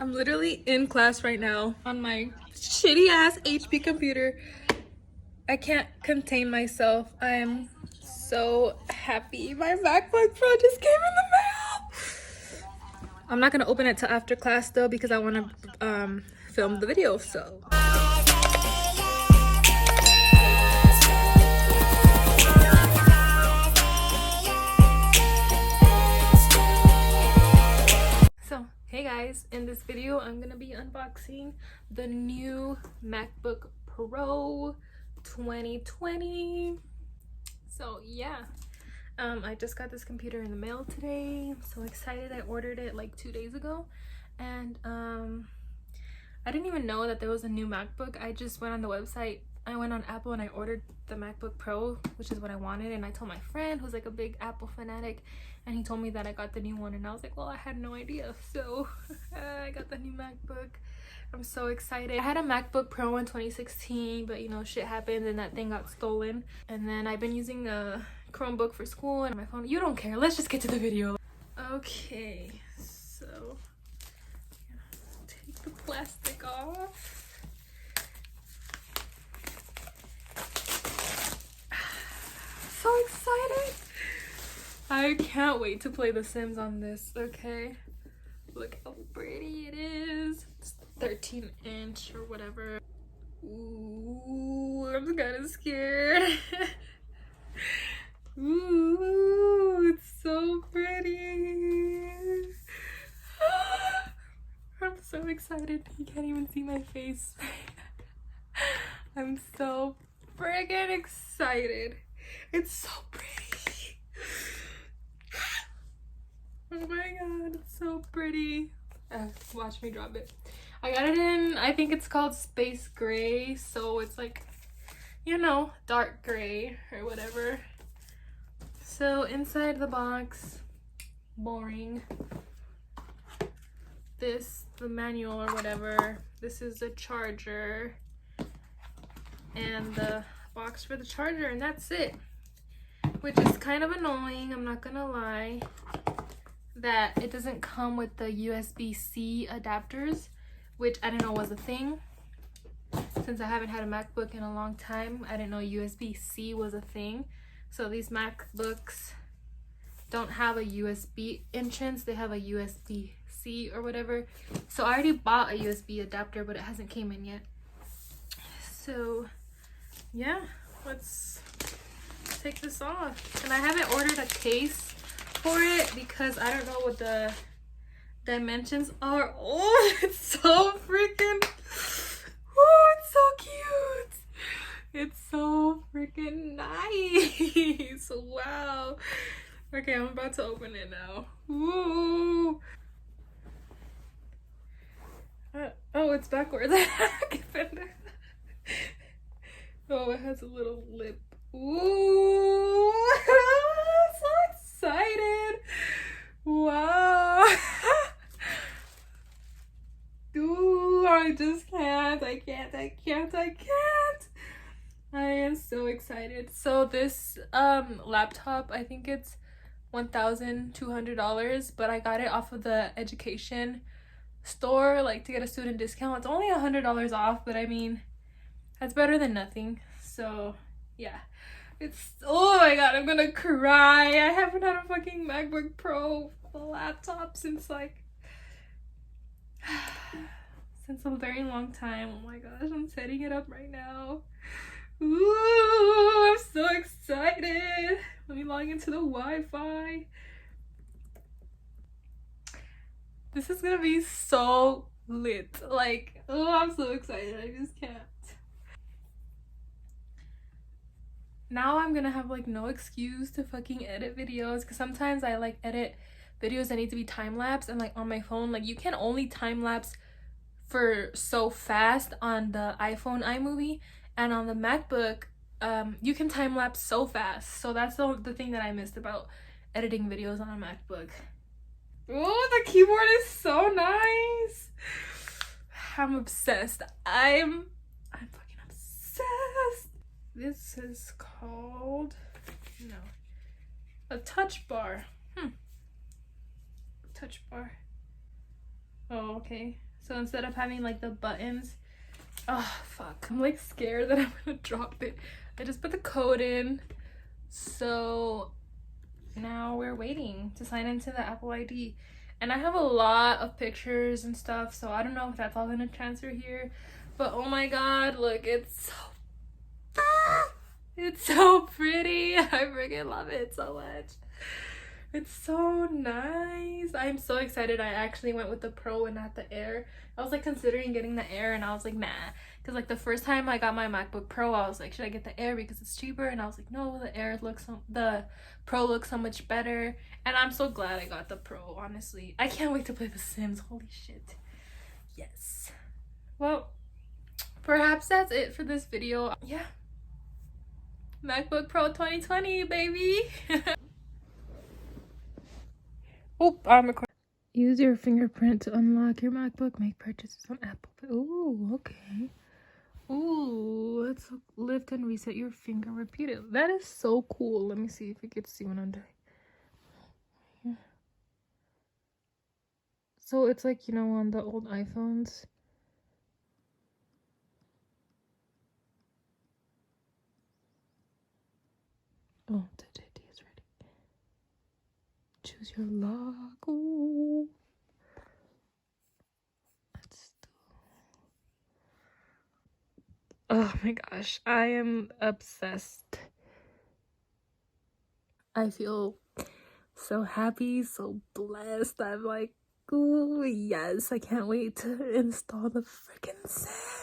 I'm literally in class right now on my shitty ass HP computer. I can't contain myself. I'm so happy. My MacBook Pro just came in the mail. I'm not gonna open it till after class though because I want to film the video. So. Hey guys, in this video I'm gonna be unboxing the new MacBook Pro 2020. So yeah, I just got this computer in the mail today. I'm so excited. I ordered it like 2 days ago, and I didn't even know that there was a new MacBook. I just went on the website. I went on Apple and I ordered the MacBook Pro, which is what I wanted, and I told my friend who's like a big Apple fanatic, and he told me that I got the new one, and I was like, well, I had no idea. So I got the new MacBook. I'm so excited. I had a MacBook Pro in 2016, but you know, shit happened and that thing got stolen. And then I've been using a Chromebook for school and my phone. You don't care. Let's just get to the video. Okay, so take the plastic off. So excited. I can't wait to play The Sims on this. Okay, look how pretty it is. It's 13-inch or whatever. Ooh, I'm kind of scared. Ooh, it's so pretty. I'm so excited. You can't even see my face. I'm so friggin' excited. It's so pretty. Oh my god, it's so pretty. Watch me drop it. I got it in, I think it's called space gray, so it's like, you know, dark gray or whatever. So inside the box, boring. This, the manual or whatever. This is the charger and the box for the charger, and that's it. Which is kind of annoying, I'm not gonna lie, that it doesn't come with the USB-C adapters, which I didn't know was a thing. Since I haven't had a MacBook in a long time, I didn't know USB-C was a thing. So these MacBooks don't have a USB entrance, they have a USB-C or whatever. So I already bought a USB adapter, but it hasn't came in yet. So yeah, let's take this off. And I haven't ordered a case for it because I don't know what the dimensions are. Oh, it's so freaking, oh, it's so cute. It's so freaking nice. Wow. Okay, I'm about to open it now. Ooh. Oh, it's backwards. Oh, it has a little lip. Ooh, I'm so excited. Wow. Ooh, I just can't. I am so excited. So this laptop, I think it's $1,200, but I got it off of the education store, like to get a student discount. It's only $100 off, but I mean, that's better than nothing. So yeah, it's, oh my god, I'm gonna cry. I haven't had a fucking MacBook Pro laptop since like since a very long time. Oh my gosh, I'm setting it up right now. Ooh, I'm so excited. Let me log into the Wi-Fi. This is gonna be so lit. Like, oh, I'm so excited. I just can't. Now I'm gonna have like no excuse to fucking edit videos, because sometimes I like edit videos that need to be time-lapse, and like on my phone, like you can only time-lapse for so fast on the iPhone iMovie, and on the MacBook you can time-lapse so fast. So that's the thing that I missed about editing videos on a MacBook. Oh, the keyboard is so nice. I'm obsessed. I'm fucking obsessed. This is called, no, a touch bar. Touch bar. Oh, okay. So instead of having like the buttons, oh fuck, I'm like scared that I'm gonna drop it. I just put the code in, so now we're waiting to sign into the Apple ID. And I have a lot of pictures and stuff, so I don't know if that's all gonna transfer here, but oh my god, look, it's so pretty. I freaking love it so much. It's so nice. I'm so excited. I actually went with the Pro and not the Air. I was like considering getting the Air, and I was like, nah, because like the first time I got my MacBook Pro, I was like, should I get the Air because it's cheaper? And I was like, no, the Pro looks so much better. And I'm so glad I got the Pro, honestly. I can't wait to play The Sims. Holy shit. Yes. Well, perhaps that's it for this video. Yeah. MacBook Pro 2020, baby. Oh, I'm recording. Use your fingerprint to unlock your MacBook. Make purchases on Apple Pay. Ooh, okay. Ooh, let's lift and reset your finger. Repeat it. That is so cool. Let me see if you can see what I'm doing. Yeah. So it's like, you know, on the old iPhones. Oh, the JD is ready. Choose your lock. Ooh. Oh my gosh, I am obsessed. I feel so happy, so blessed. I'm like, ooh, yes, I can't wait to install the freaking Sims.